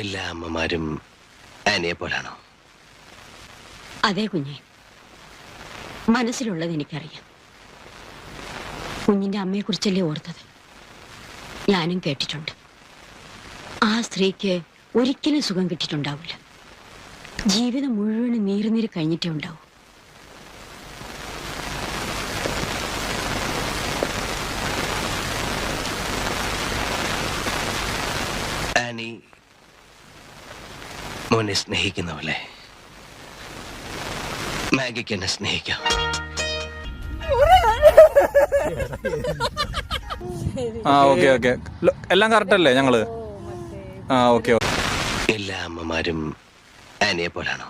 എല്ലാ അമ്മമാരും ആനിയെ പോലാണോ? അതെ കുഞ്ഞെ, മനസ്സിലുള്ളത് എനിക്കറിയാം. കുഞ്ഞിന്റെ അമ്മയെക്കുറിച്ചല്ലേ ഓർത്തത്. ഞാനും കേട്ടിട്ടുണ്ട്. ആ സ്ത്രീക്ക് ഒരിക്കലും സുഖം കിട്ടിയിട്ടുണ്ടാവില്ല. ജീവിതം മുഴുവനും നീറി കഴിഞ്ഞിട്ടേ ഉണ്ടാവൂ. ആനി മോനെ സ്നേഹിക്കുന്നവളെ മാഗിക്ക് എന്നെ സ്നേഹിക്കാം. ഓക്കെ ഓക്കെ, എല്ലാം കറക്റ്റ് അല്ലേ ഞങ്ങള്? ഓക്കെ. എല്ലാ അമ്മമാരും ആനിയെ പോലാണോ?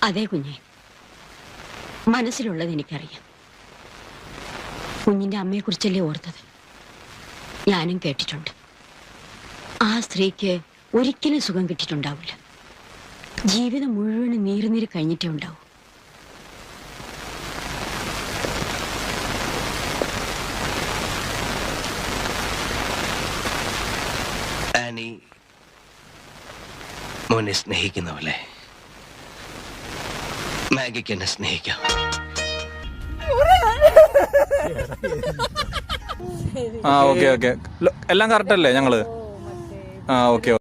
അതെ കുഞ്ഞെ, മനസ്സിലുള്ളത് എനിക്കറിയാം. കുഞ്ഞിന്റെ അമ്മയെക്കുറിച്ചല്ലേ ഓർത്തത്. ഞാനും കേട്ടിട്ടുണ്ട്. ആ സ്ത്രീക്ക് ഒരിക്കലും സുഖം കിട്ടിയിട്ടുണ്ടാവില്ല. ജീവിതം മുഴുവനും നീറി കഴിഞ്ഞിട്ടേ ഉണ്ടാവൂ. ആനി മോനെ സ്നേഹിക്കുന്നവളെ മാഗിക്ക് എന്നെ സ്നേഹിക്കാം. ഓക്കെ ഓക്കെ, എല്ലാം കറക്റ്റ് അല്ലേ ഞങ്ങള്? ഓക്കെ.